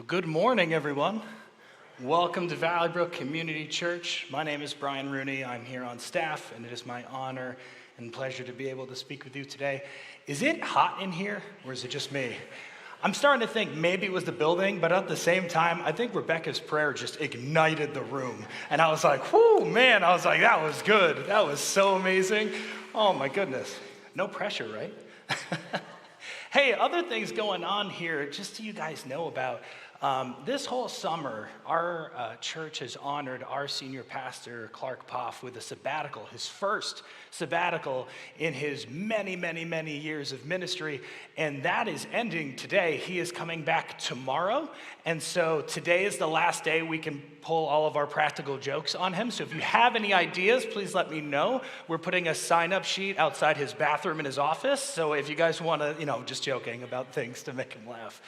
Good morning, everyone. Welcome to Valley Brook Community Church. My name is Brian Rooney. I'm here on staff, and it is my honor and pleasure to be able to speak with you today. Is it hot in here, or is it just me? I'm starting to think maybe it was the building, but at the same time, I think Rebecca's prayer just ignited the room. And I was like, whoo, man, I was like, that was good. That was so amazing. Oh, my goodness. No pressure, right? Hey, other things going on here, just so you guys know about. This whole summer, our church has honored our senior pastor, Clark Poff, with a sabbatical, his first sabbatical in his many, many, many years of ministry. And that is ending today. He is coming back tomorrow. And so today is the last day we can pull all of our practical jokes on him. So if you have any ideas, please let me know. We're putting a sign-up sheet outside his bathroom in his office. So if you guys want to, just joking about things to make him laugh.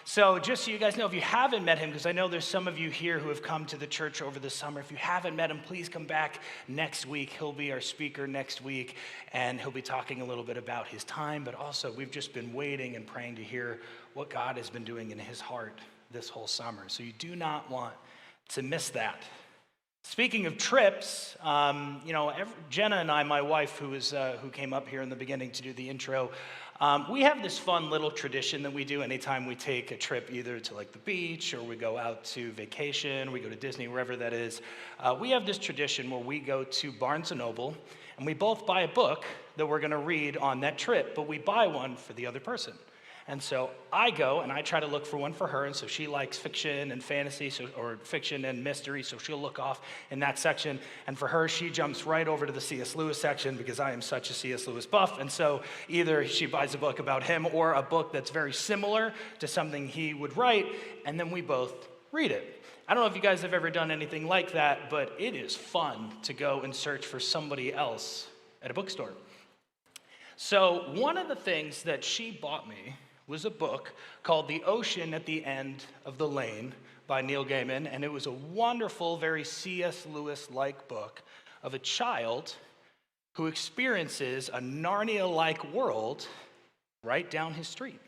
So just so you guys know, if you haven't met him, because I know there's some of you here who have come to the church over the summer, if you haven't met him, please come back next week. He'll be our speaker next week, and he'll be talking a little bit about his time, but also we've just been waiting and praying to hear what God has been doing in his heart this whole summer. So you do not want to miss that. Speaking of trips, Jenna and I, my wife, who came up here in the beginning to do the intro, we have this fun little tradition that we do anytime we take a trip either to like the beach or we go out to vacation, we go to Disney, wherever that is. We have this tradition where we go to Barnes & Noble and we both buy a book that we're going to read on that trip, but we buy one for the other person. And so I go and I try to look for one for her, and so she likes fiction and fantasy, or fiction and mystery, so she'll look off in that section. And for her, she jumps right over to the C.S. Lewis section because I am such a C.S. Lewis buff. And so either she buys a book about him or a book that's very similar to something he would write, and then we both read it. I don't know if you guys have ever done anything like that, but it is fun to go and search for somebody else at a bookstore. So one of the things that she bought me was a book called The Ocean at the End of the Lane by Neil Gaiman, and it was a wonderful, very C.S. Lewis-like book of a child who experiences a Narnia-like world right down his street.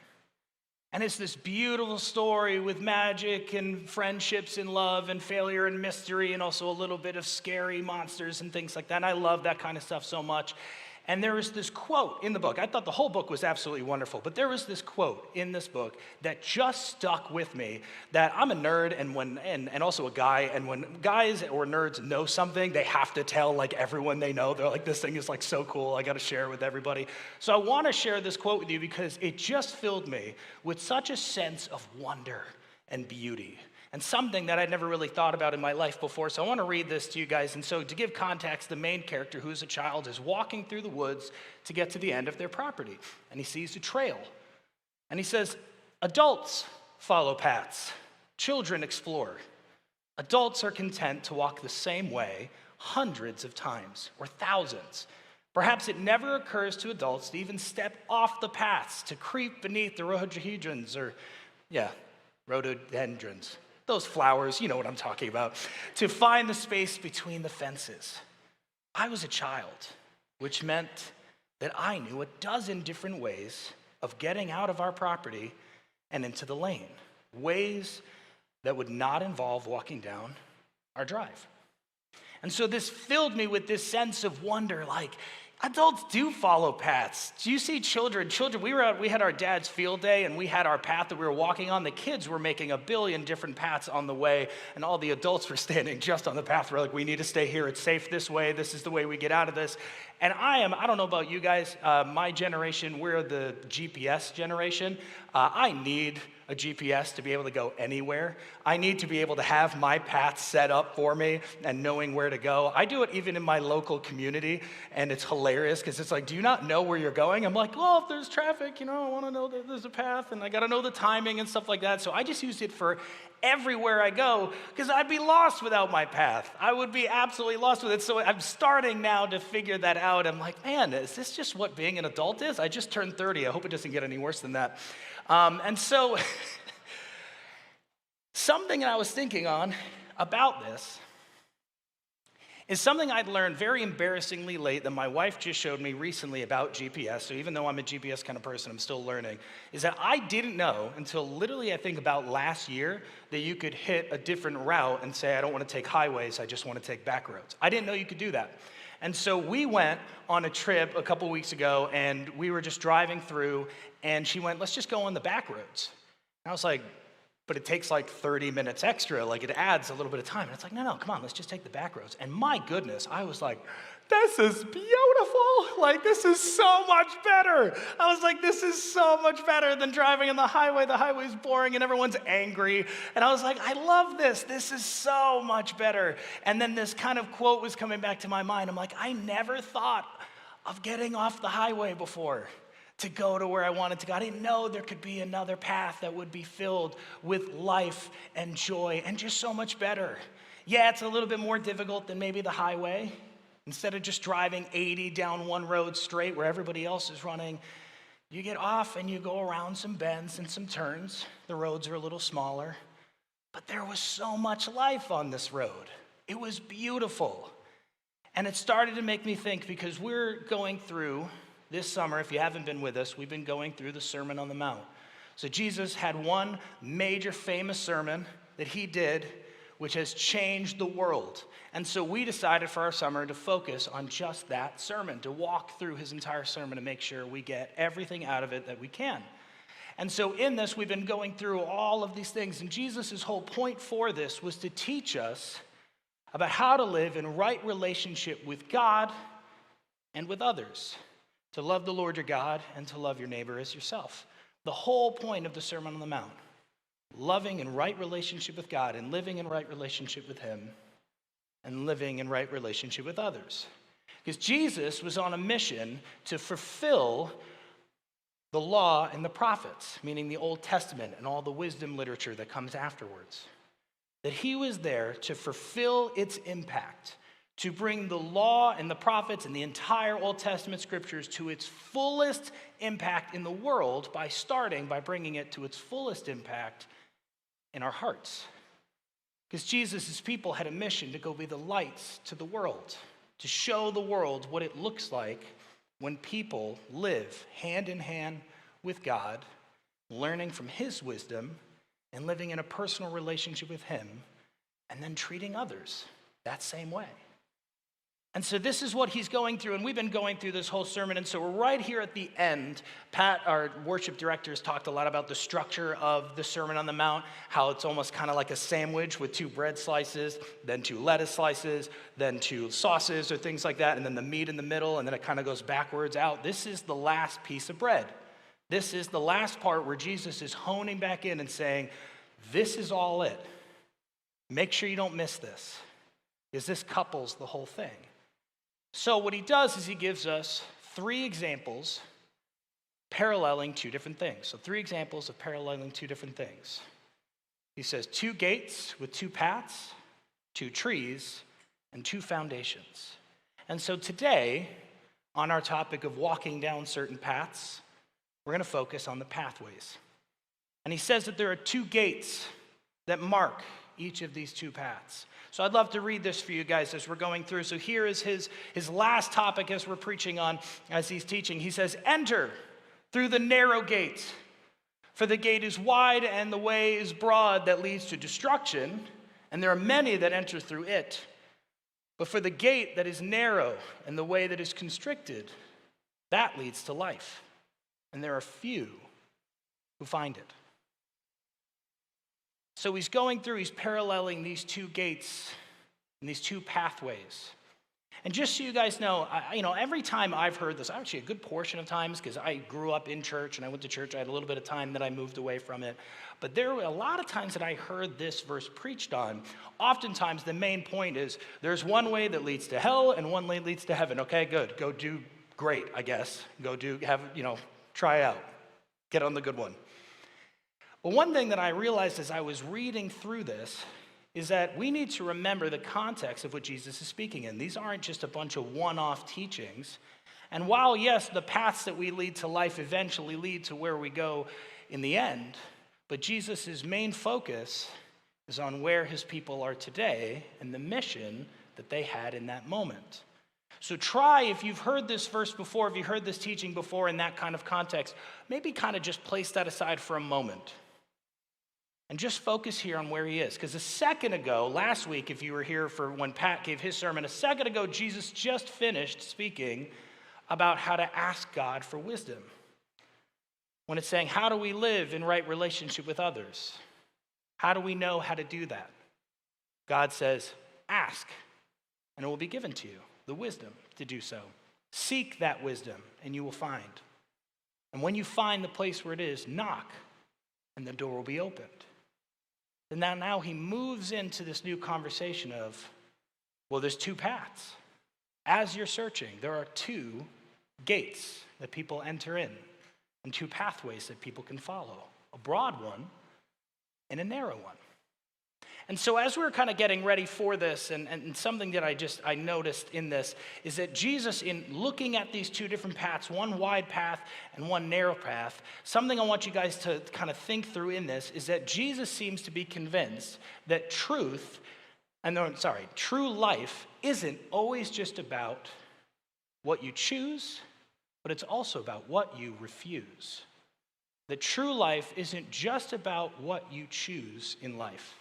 And it's this beautiful story with magic and friendships and love and failure and mystery and also a little bit of scary monsters and things like that. And I love that kind of stuff so much. And there is this quote in the book. I thought the whole book was absolutely wonderful, but there was this quote in this book that just stuck with me, that I'm a nerd and also a guy, and when guys or nerds know something, they have to tell like everyone they know. They're like, this thing is like so cool, I gotta share it with everybody. So I wanna share this quote with you because it just filled me with such a sense of wonder and beauty, and something that I'd never really thought about in my life before. So I want to read this to you guys. And so to give context, the main character, who's a child, is walking through the woods to get to the end of their property. And he sees a trail. And he says, adults follow paths. Children explore. Adults are content to walk the same way hundreds of times or thousands. Perhaps it never occurs to adults to even step off the paths, to creep beneath the rhododendrons rhododendrons. Those flowers, you know what I'm talking about, to find the space between the fences. I was a child, which meant that I knew a dozen different ways of getting out of our property and into the lane, ways that would not involve walking down our drive. And so this filled me with this sense of wonder, like, adults do follow paths. Do you see children? We had our dad's field day, and we had our path that we were walking on. The kids were making a billion different paths on the way, and all the adults were standing just on the path. We're like, we need to stay here. It's safe this way. This is the way we get out of this. And I don't know about you guys, my generation, we're the GPS generation. I need a GPS to be able to go anywhere. I need to be able to have my path set up for me and knowing where to go. I do it even in my local community, and it's hilarious because it's like, do you not know where you're going? I'm like, well, if there's traffic, I want to know that there's a path, and I got to know the timing and stuff like that. So I just use it for everywhere I go because I'd be lost without my path. I would be absolutely lost with it. So I'm starting now to figure that out. I'm like, man, is this just what being an adult is? I just turned 30. I hope it doesn't get any worse than that. And so something that I was thinking on about this is something I'd learned very embarrassingly late that my wife just showed me recently about GPS. So even though I'm a GPS kind of person, I'm still learning, is that I didn't know until literally I think about last year that you could hit a different route and say, I don't want to take highways, I just want to take back roads. I didn't know you could do that. And so we went on a trip a couple weeks ago, and we were just driving through, and she went, let's just go on the back roads. And I was like, but it takes like 30 minutes extra, like it adds a little bit of time. And it's like, no, come on, let's just take the back roads. And my goodness, I was like, this is beautiful. Like, this is so much better. I was like, this is so much better than driving on the highway. The highway's boring and everyone's angry. And I was like, I love this. This is so much better. And then this kind of quote was coming back to my mind. I'm like, I never thought of getting off the highway before to go to where I wanted to go. I didn't know there could be another path that would be filled with life and joy and just so much better. Yeah, it's a little bit more difficult than maybe the highway. Instead of just driving 80 down one road straight where everybody else is running, you get off and you go around some bends and some turns. The roads are a little smaller, but there was so much life on this road. It was beautiful. And it started to make me think, because we're going through this summer, if you haven't been with us, we've been going through the Sermon on the Mount. So Jesus had one major famous sermon that he did, which has changed the world. And so we decided for our summer to focus on just that sermon, to walk through his entire sermon and make sure we get everything out of it that we can. And so in this, we've been going through all of these things. And Jesus' whole point for this was to teach us about how to live in right relationship with God and with others. To love the Lord your God and to love your neighbor as yourself. The whole point of the Sermon on the Mount. Loving in right relationship with God and living in right relationship with him and living in right relationship with others. Because Jesus was on a mission to fulfill the law and the prophets, meaning the Old Testament and all the wisdom literature that comes afterwards. That he was there to fulfill its impact, to bring the law and the prophets and the entire Old Testament scriptures to its fullest impact in the world by bringing it to its fullest impact in our hearts. Because Jesus' people had a mission to go be the lights to the world, to show the world what it looks like when people live hand in hand with God, learning from his wisdom and living in a personal relationship with him, and then treating others that same way. And so this is what he's going through, and we've been going through this whole sermon, and so we're right here at the end. Pat, our worship director, has talked a lot about the structure of the Sermon on the Mount, how it's almost kind of like a sandwich with 2 bread slices, then 2 lettuce slices, then 2 sauces or things like that, and then the meat in the middle, and then it kind of goes backwards out. This is the last piece of bread. This is the last part where Jesus is honing back in and saying, this is all it. Make sure you don't miss this, because this couples the whole thing. So what he does is he gives us 3 examples paralleling 2 different things. So 3 examples of paralleling 2 different things. He says 2 gates with 2 paths, 2 trees, and 2 foundations. And so today, on our topic of walking down certain paths, we're going to focus on the pathways. And he says that there are 2 gates that mark each of these 2 paths. So I'd love to read this for you guys as we're going through. So here is his last topic as we're preaching on, as he's teaching. He says, enter through the narrow gate, for the gate is wide and the way is broad that leads to destruction, and there are many that enter through it. But for the gate that is narrow and the way that is constricted, that leads to life, and there are few who find it. So he's going through, he's paralleling these 2 gates and these 2 pathways. And just so you guys know, every time I've heard this, actually a good portion of times, because I grew up in church and I went to church, I had a little bit of time that I moved away from it. But there were a lot of times that I heard this verse preached on. Oftentimes the main point is there's one way that leads to hell and one way leads to heaven. Okay, good. Go do great, I guess. Go do, try out. Get on the good one. But one thing that I realized as I was reading through this is that we need to remember the context of what Jesus is speaking in. These aren't just a bunch of one-off teachings. And while, yes, the paths that we lead to life eventually lead to where we go in the end, but Jesus' main focus is on where his people are today and the mission that they had in that moment. So try, if you've heard this verse before, if you heard this teaching before in that kind of context, maybe kind of just place that aside for a moment and just focus here on where he is. Because a second ago, last week, if you were here for when Pat gave his sermon, a second ago, Jesus just finished speaking about how to ask God for wisdom. When it's saying, how do we live in right relationship with others? How do we know how to do that? God says, ask, and it will be given to you. The wisdom to do so. Seek that wisdom, and you will find. And when you find the place where it is, knock, and the door will be opened. And now he moves into this new conversation of, well, there's two paths. As you're searching, there are two gates that people enter in, and two pathways that people can follow. A broad one and a narrow one. And so as we were kind of getting ready for this, and something that I noticed in this is that Jesus, in looking at these two different paths, one wide path and one narrow path, something I want you guys to kind of think through in this is that Jesus seems to be convinced that true life isn't always just about what you choose, but it's also about what you refuse. That true life isn't just about what you choose in life,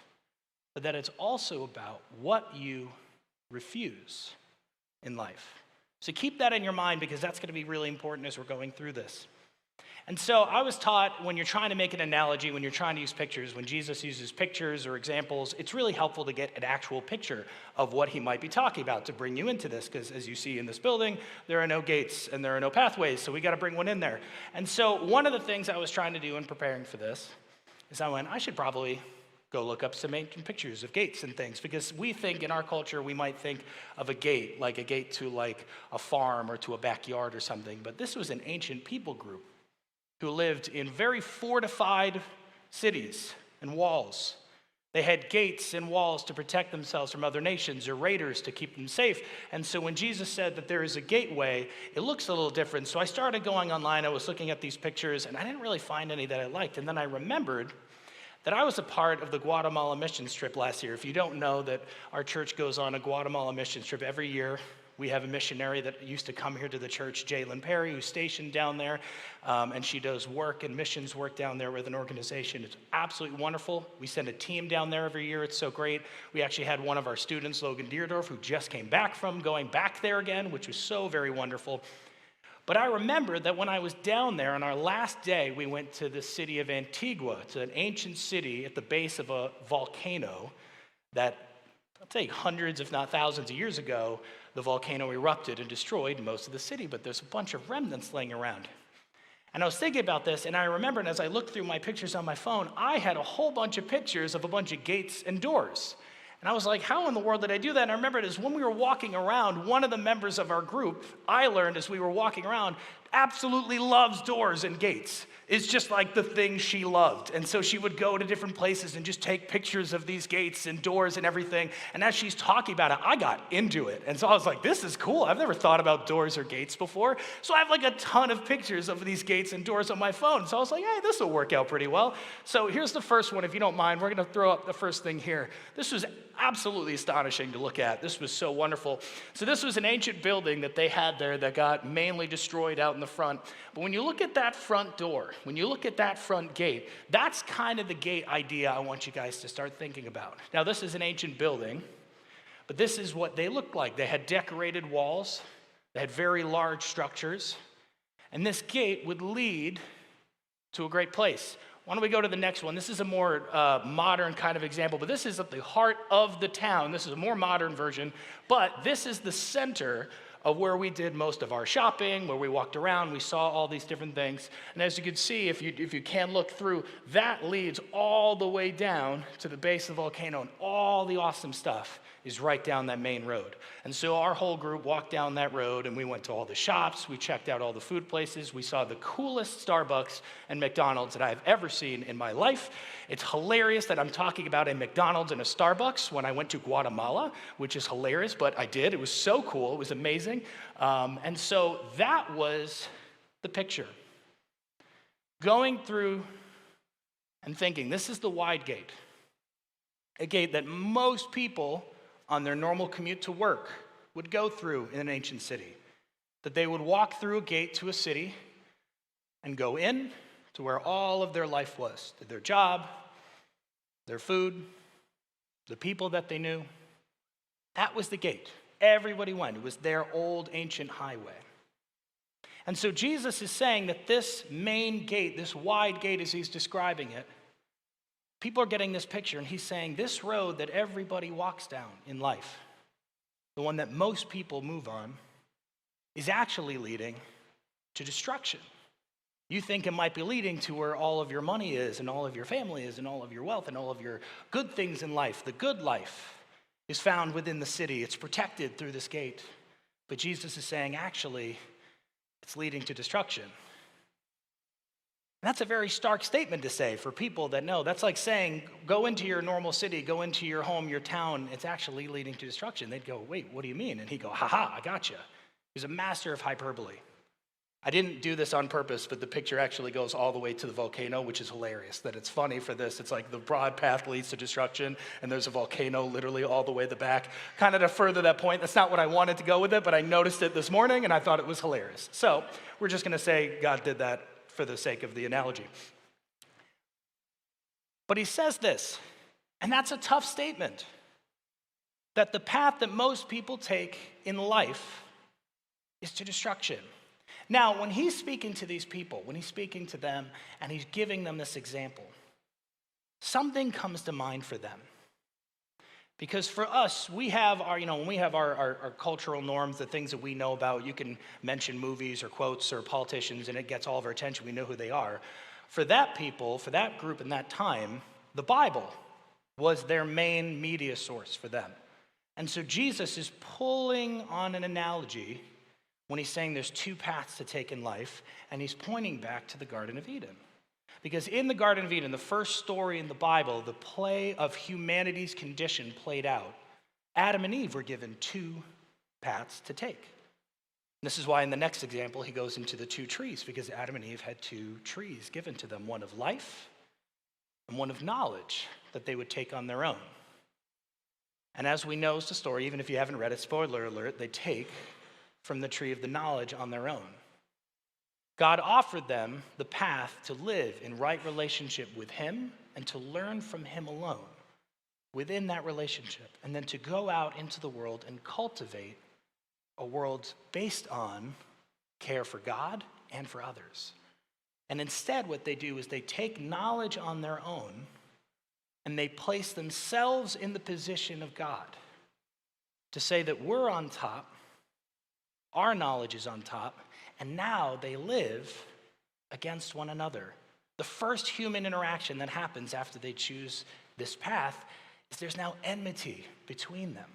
but that it's also about what you refuse in life. So keep that in your mind, because that's going to be really important as we're going through this. And so I was taught, when you're trying to make an analogy, when you're trying to use pictures, when Jesus uses pictures or examples, it's really helpful to get an actual picture of what he might be talking about to bring you into this, because as you see in this building, there are no gates and there are no pathways, so we got to bring one in there. And so one of the things I was trying to do in preparing for this is I should probably go look up some ancient pictures of gates and things, because we think in our culture, we might think of a gate, like a gate to like a farm or to a backyard or something. But this was an ancient people group who lived in very fortified cities and walls. They had gates and walls to protect themselves from other nations or raiders to keep them safe. And so when Jesus said that there is a gateway, it looks a little different. So I started going online. I was looking at these pictures, and I didn't really find any that I liked. And then I remembered that I was a part of the Guatemala missions trip last year. If you don't know, that our church goes on a Guatemala missions trip every year. We have a missionary that used to come here to the church, Jalen Perry, who's stationed down there, and she does work and missions work down there with an organization. It's absolutely wonderful. We send a team down there every year. It's so great. We actually had one of our students, Logan Deerdorf, who just came back from going back there again, which was so very wonderful. But I remember that when I was down there on our last day, we went to the city of Antigua. It's an ancient city at the base of a volcano that, I'd say hundreds, if not thousands of years ago, the volcano erupted and destroyed most of the city, but there's a bunch of remnants laying around. And I was thinking about this, and I remembered as I looked through my pictures on my phone, I had a whole bunch of pictures of a bunch of gates and doors. And I was like, how in the world did I do that? And I remember it as when we were walking around, one of the members of our group, I learned as we were walking around, absolutely loves doors and gates. It's just like the thing she loved. And so she would go to different places and just take pictures of these gates and doors and everything. And as she's talking about it, I got into it. And so I was like, this is cool. I've never thought about doors or gates before. So I have like a ton of pictures of these gates and doors on my phone. So I was like, hey, this will work out pretty well. So here's the first one, if you don't mind. We're going to throw up the first thing here. This was absolutely astonishing to look at. This was so wonderful. So this was an ancient building that they had there that got mainly destroyed out in the front. But when you look at that front door, when you look at that front gate, that's kind of the gate idea I want you guys to start thinking about. Now, this is an ancient building, but this is what they looked like. They had decorated walls. They had very large structures. And this gate would lead to a great place. Why don't we go to the next one? This is a more modern kind of example, but this is at the heart of the town. This is a more modern version, but this is the center of where we did most of our shopping, where we walked around, we saw all these different things. And as you can see, if you can look through, that leads all the way down to the base of the volcano, and all the awesome stuff is right down that main road. And so our whole group walked down that road, and we went to all the shops, we checked out all the food places, we saw the coolest Starbucks and McDonald's that I've ever seen in my life. It's hilarious that I'm talking about a McDonald's and a Starbucks when I went to Guatemala, which is hilarious, but I did. It was so cool. It was amazing. And so that was the picture. Going through and thinking, this is the wide gate, a gate that most people on their normal commute to work would go through in an ancient city. That they would walk through a gate to a city and go in to where all of their life was, to their job, their food, the people that they knew. That was the gate. Everybody went. It was their old ancient highway. And so Jesus is saying that this main gate, this wide gate as he's describing it, people are getting this picture, and he's saying this road that everybody walks down in life, the one that most people move on, is actually leading to destruction. You think it might be leading to where all of your money is, and all of your family is, and all of your wealth, and all of your good things in life. The good life is found within the city. It's protected through this gate. But Jesus is saying, actually, it's leading to destruction. And that's a very stark statement to say for people that know. That's like saying, go into your normal city, go into your home, your town. It's actually leading to destruction. They'd go, wait, what do you mean? And he'd go, ha, I gotcha. He's a master of hyperbole. I didn't do this on purpose, but the picture actually goes all the way to the volcano, which is hilarious. That it's funny for this. It's like the broad path leads to destruction, and there's a volcano literally all the way to the back. Kind of to further that point, that's not what I wanted to go with it, but I noticed it this morning, and I thought it was hilarious. So we're just going to say God did that for the sake of the analogy. But he says this, and that's a tough statement, that the path that most people take in life is to destruction. Now, when he's speaking to these people, when he's speaking to them and he's giving them this example, something comes to mind for them. Because for us, we have when we have our cultural norms, the things that we know about, you can mention movies or quotes or politicians and it gets all of our attention. We know who they are. For that people, for that group in that time, the Bible was their main media source for them. And so Jesus is pulling on an analogy when he's saying there's two paths to take in life, and he's pointing back to the Garden of Eden. Because in the Garden of Eden, the first story in the Bible, the play of humanity's condition played out. Adam and Eve were given two paths to take. This is why in the next example, he goes into the two trees, because Adam and Eve had two trees given to them, one of life and one of knowledge that they would take on their own. And as we know the story, even if you haven't read it, spoiler alert, they take from the tree of the knowledge on their own. God offered them the path to live in right relationship with him and to learn from him alone within that relationship, and then to go out into the world and cultivate a world based on care for God and for others. And instead, what they do is they take knowledge on their own and they place themselves in the position of God to say that we're on top, our knowledge is on top, and now they live against one another. The first human interaction that happens after they choose this path is there's now enmity between them.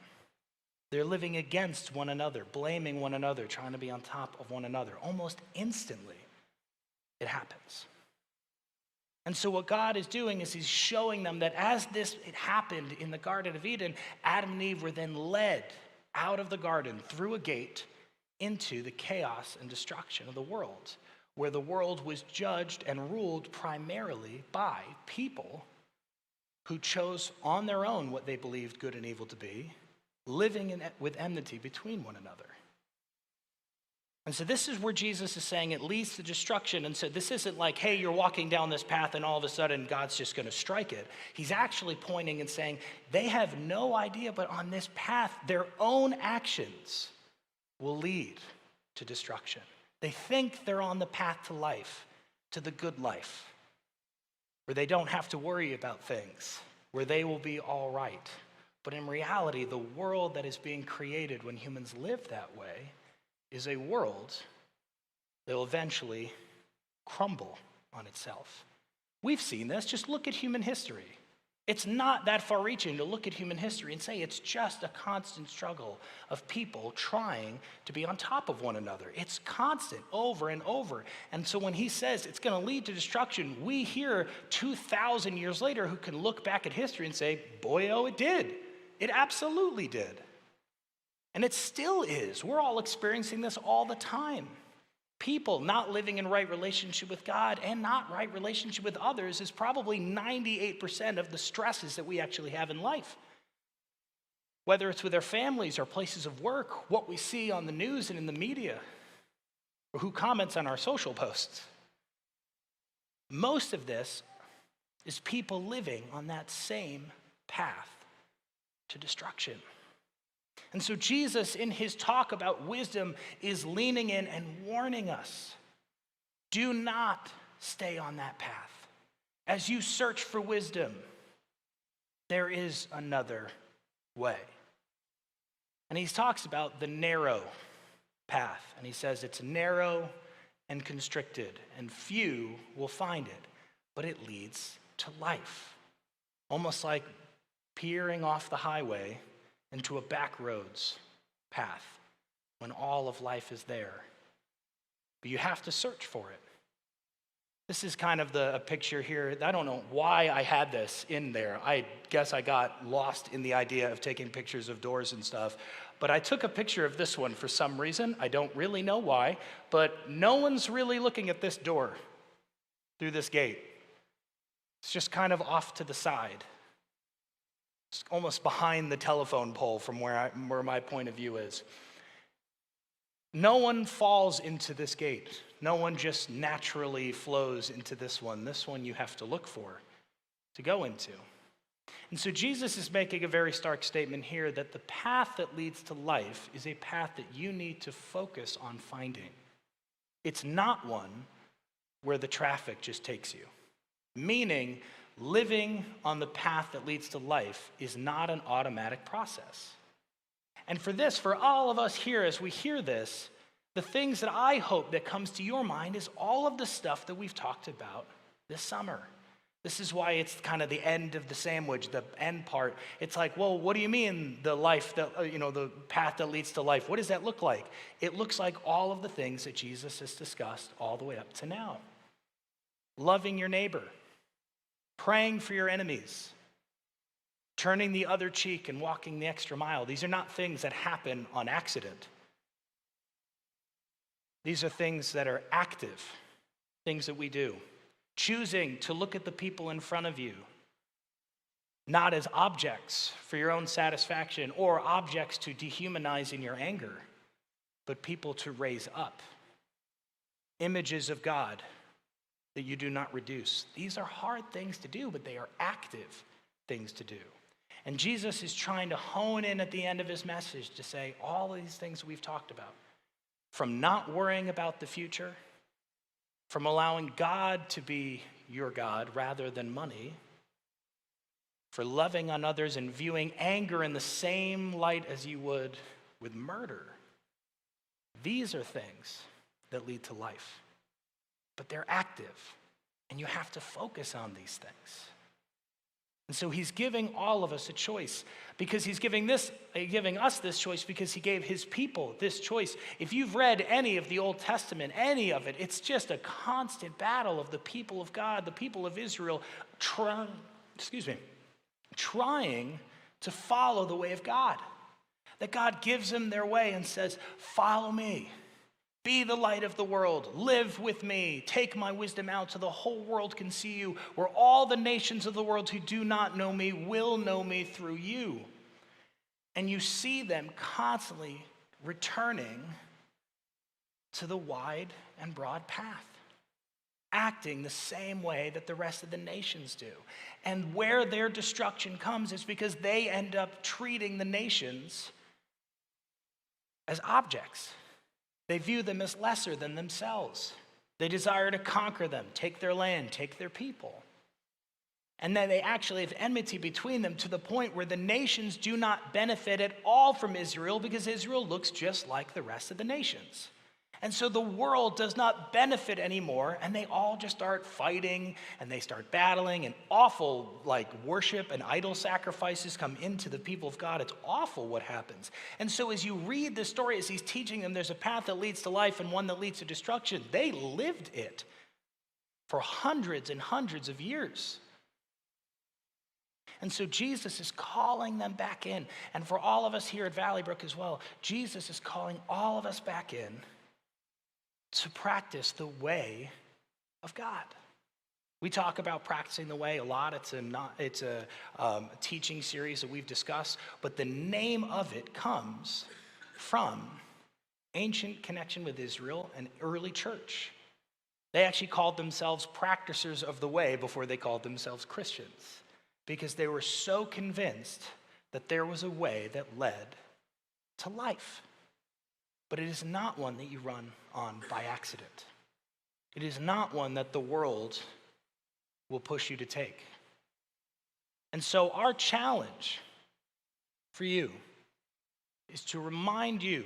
They're living against one another, blaming one another, trying to be on top of one another. Almost instantly, it happens. And so what God is doing is he's showing them that as it happened in the Garden of Eden, Adam and Eve were then led out of the garden through a gate into the chaos and destruction of the world, where the world was judged and ruled primarily by people who chose on their own what they believed good and evil to be, living with enmity between one another. And so this is where Jesus is saying it leads to destruction. And so this isn't like, hey, you're walking down this path and all of a sudden God's just going to strike it. He's actually pointing and saying they have no idea, but on this path, their own actions will lead to destruction. They think they're on the path to life, to the good life, where they don't have to worry about things, where they will be all right. But in reality, the world that is being created when humans live that way is a world that will eventually crumble on itself. We've seen this. Just look at human history. It's not that far-reaching to look at human history and say it's just a constant struggle of people trying to be on top of one another. It's constant, over and over. And so when he says it's going to lead to destruction, we hear 2,000 years later who can look back at history and say, boy, oh, it did. It absolutely did. And it still is. We're all experiencing this all the time. People not living in right relationship with God and not right relationship with others is probably 98% of the stresses that we actually have in life. whether it's with our families or places of work, what we see on the news and in the media, or who comments on our social posts. Most of this is people living on that same path to destruction. And so Jesus, in his talk about wisdom, is leaning in and warning us, do not stay on that path. As you search for wisdom, there is another way. And he talks about the narrow path. And he says it's narrow and constricted, and few will find it, but it leads to life. Almost like peering off the highway into a back roads path when all of life is there. But you have to search for it. This is kind of a picture here. I don't know why I had this in there. I guess I got lost in the idea of taking pictures of doors and stuff. But I took a picture of this one for some reason. I don't really know why. But no one's really looking at this door through this gate. It's just kind of off to the side. It's almost behind the telephone pole from where my point of view is. No one falls into this gate. No one just naturally flows into this one. This one you have to look for to go into. And so Jesus is making a very stark statement here that the path that leads to life is a path that you need to focus on finding. It's not one where the traffic just takes you. Meaning, living on the path that leads to life is not an automatic process. And for all of us here, as we hear this, the things that I hope that comes to your mind is all of the stuff that we've talked about this summer. This is why it's kind of the end of the sandwich, the end part. It's like, well, what do you mean the life that, the path that leads to life? What does that look like? It looks like all of the things that Jesus has discussed all the way up to now. Loving your neighbor, praying for your enemies, turning the other cheek and walking the extra mile. These are not things that happen on accident. These are things that are active, things that we do. Choosing to look at the people in front of you, not as objects for your own satisfaction or objects to dehumanize in your anger, but people to raise up. Images of God that you do not reduce. These are hard things to do, but they are active things to do. And Jesus is trying to hone in at the end of his message to say all of these things we've talked about. From not worrying about the future, from allowing God to be your God rather than money, for loving on others and viewing anger in the same light as you would with murder. These are things that lead to life, but they're active, and you have to focus on these things. And so he's giving all of us a choice, because he's giving us this choice because he gave his people this choice. If you've read any of the Old Testament, any of it, it's just a constant battle of the people of God, the people of Israel, trying to follow the way of God. That God gives them their way and says, follow me. Be the light of the world. Live with me. Take my wisdom out so the whole world can see you, where all the nations of the world who do not know me will know me through you. And you see them constantly returning to the wide and broad path, acting the same way that the rest of the nations do. And where their destruction comes is because they end up treating the nations as objects. They view them as lesser than themselves. They desire to conquer them, take their land, take their people. And then they actually have enmity between them to the point where the nations do not benefit at all from Israel because Israel looks just like the rest of the nations. And so the world does not benefit anymore, and they all just start fighting, and they start battling, and awful worship and idol sacrifices come into the people of God. It's awful what happens. And so as you read the story, as he's teaching them, there's a path that leads to life and one that leads to destruction. They lived it for hundreds and hundreds of years. And so Jesus is calling them back in. And for all of us here at Valley Brook as well, Jesus is calling all of us back in to practice the way of God. We talk about practicing the way a lot. It's a teaching series that we've discussed, but the name of it comes from ancient connection with Israel and early church. They actually called themselves practicers of the way before they called themselves Christians, because they were so convinced that there was a way that led to life. But it is not one that you run on by accident. It is not one that the world will push you to take. And so our challenge for you is to remind you,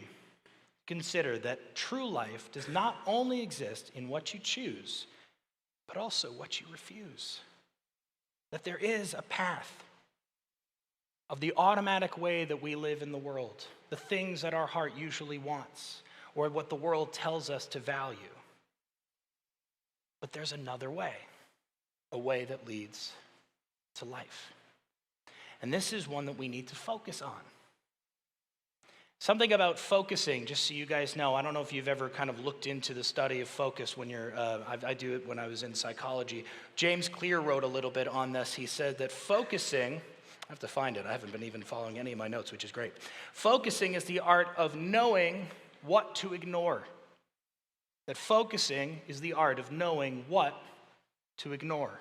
consider that true life does not only exist in what you choose, but also what you refuse. That there is a path of the automatic way that we live in the world, the things that our heart usually wants, or what the world tells us to value. But there's another way, a way that leads to life. And this is one that we need to focus on. Something about focusing, just so you guys know, I don't know if you've ever kind of looked into the study of focus when you're, I do it when I was in psychology. James Clear wrote a little bit on this. He said that focusing, I have to find it. I haven't been even following any of my notes, which is great. Focusing is the art of knowing what to ignore. That focusing is the art of knowing what to ignore.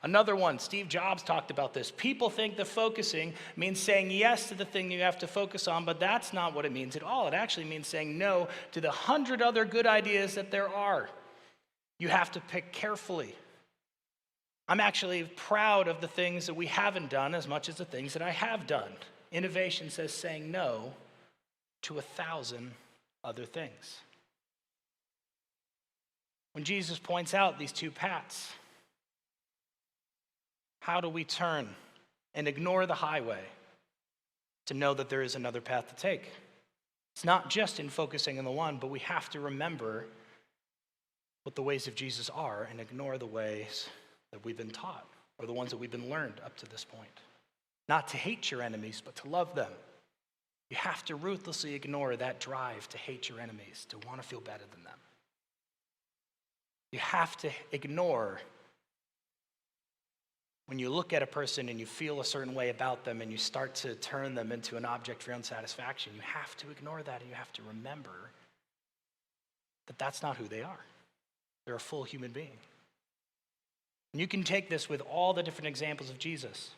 Another one, Steve Jobs talked about this. People think that focusing means saying yes to the thing you have to focus on, but that's not what it means at all. It actually means saying no to the 100 other good ideas that there are. You have to pick carefully. I'm actually proud of the things that we haven't done as much as the things that I have done. Innovation says saying no to 1,000 other things. When Jesus points out these two paths, how do we turn and ignore the highway to know that there is another path to take? It's not just in focusing on the one, but we have to remember what the ways of Jesus are and ignore the ways that we've been taught or the ones that we've been learned up to this point. Not to hate your enemies, but to love them. You have to ruthlessly ignore that drive to hate your enemies, to want to feel better than them. You have to ignore when you look at a person and you feel a certain way about them and you start to turn them into an object for your own satisfaction. You have to ignore that, and you have to remember that that's not who they are. They're a full human being. And you can take this with all the different examples of Jesus.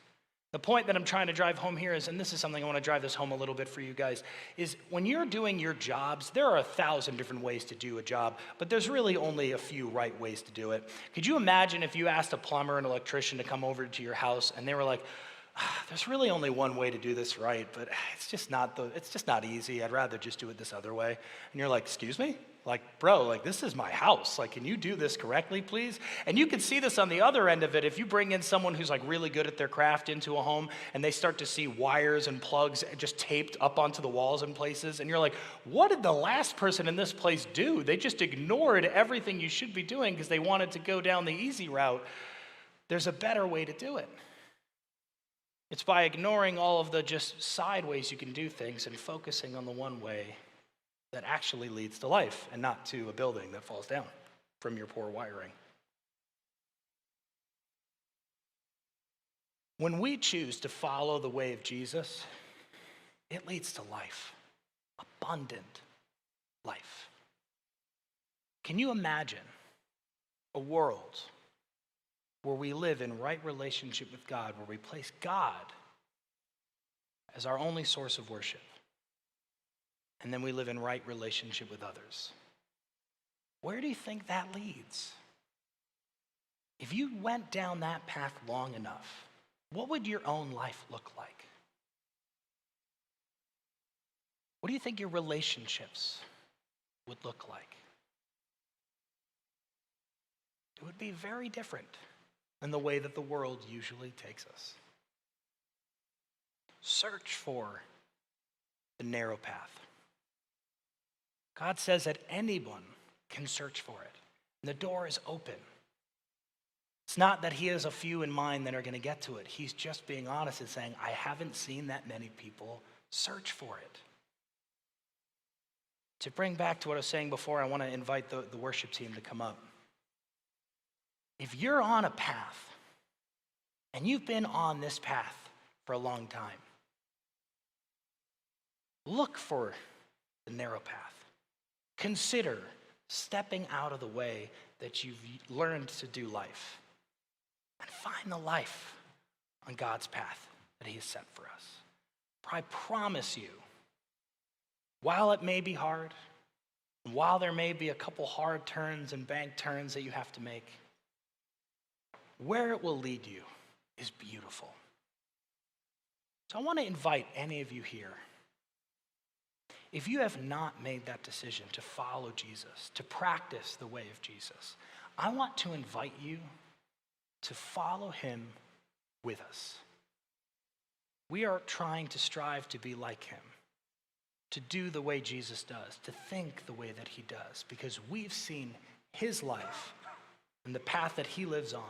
The point that I'm trying to drive home here is, and this is something I want to drive this home a little bit for you guys, is when you're doing your jobs, there are 1,000 different ways to do a job, but there's really only a few right ways to do it. Could you imagine if you asked a plumber and electrician to come over to your house and they were like, there's really only one way to do this right, but it's just not easy. I'd rather just do it this other way. And you're like, excuse me? Like, bro, like, this is my house. Like, can you do this correctly, please? And you can see this on the other end of it. If you bring in someone who's like really good at their craft into a home and they start to see wires and plugs just taped up onto the walls in places, and you're like, what did the last person in this place do? They just ignored everything you should be doing because they wanted to go down the easy route. There's a better way to do it. It's by ignoring all of the just side ways you can do things and focusing on the one way that actually leads to life and not to a building that falls down from your poor wiring. When we choose to follow the way of Jesus, it leads to life, abundant life. Can you imagine a world where we live in right relationship with God, where we place God as our only source of worship, and then we live in right relationship with others? Where do you think that leads? If you went down that path long enough, what would your own life look like? What do you think your relationships would look like? It would be very different than the way that the world usually takes us. Search for the narrow path. God says that anyone can search for it, and the door is open. It's not that he has a few in mind that are going to get to it. He's just being honest and saying, I haven't seen that many people search for it. To bring back to what I was saying before, I want to invite the worship team to come up. If you're on a path, and you've been on this path for a long time, look for the narrow path. Consider stepping out of the way that you've learned to do life and find the life on God's path that he has set for us. For I promise you, while it may be hard, while there may be a couple hard turns and bank turns that you have to make, where it will lead you is beautiful. So I want to invite any of you here, if you have not made that decision to follow Jesus, to practice the way of Jesus, I want to invite you to follow him with us. We are trying to strive to be like him, to do the way Jesus does, to think the way that he does, because we've seen his life and the path that he lives on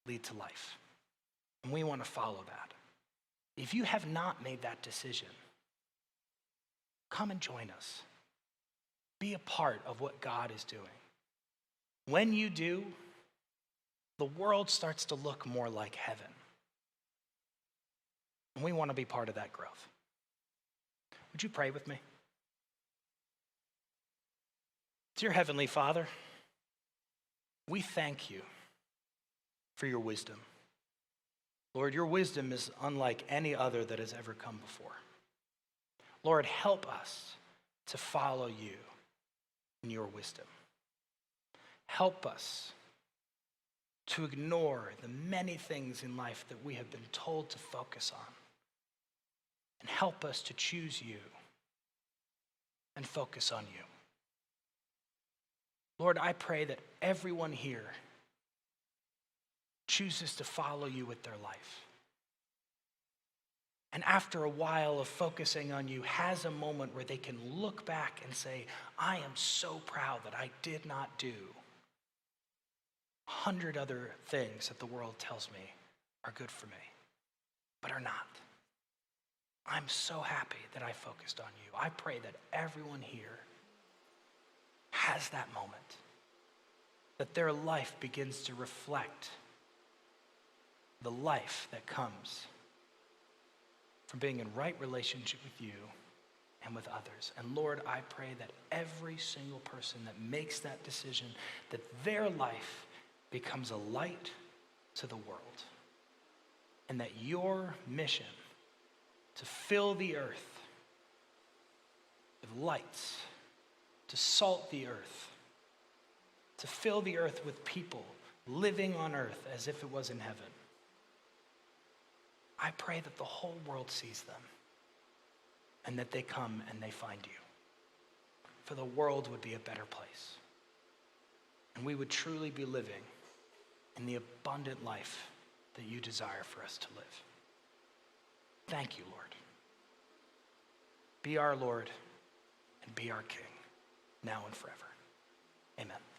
lead to life. And we want to follow that. If you have not made that decision, come and join us. Be a part of what God is doing. When you do, the world starts to look more like heaven. And we want to be part of that growth. Would you pray with me? Dear Heavenly Father, we thank you for your wisdom. Lord, your wisdom is unlike any other that has ever come before. Lord, help us to follow you in your wisdom. Help us to ignore the many things in life that we have been told to focus on. And help us to choose you and focus on you. Lord, I pray that everyone here chooses to follow you with their life. And after a while of focusing on you, has a moment where they can look back and say, I am so proud that I did not do 100 other things that the world tells me are good for me, but are not. I'm so happy that I focused on you. I pray that everyone here has that moment, that their life begins to reflect the life that comes from being in right relationship with you and with others. And Lord, I pray that every single person that makes that decision, that their life becomes a light to the world, and that your mission to fill the earth with lights, to salt the earth, to fill the earth with people living on earth as if it was in heaven. I pray that the whole world sees them and that they come and they find you. For the world would be a better place. And we would truly be living in the abundant life that you desire for us to live. Thank you, Lord. Be our Lord and be our King, now and forever. Amen.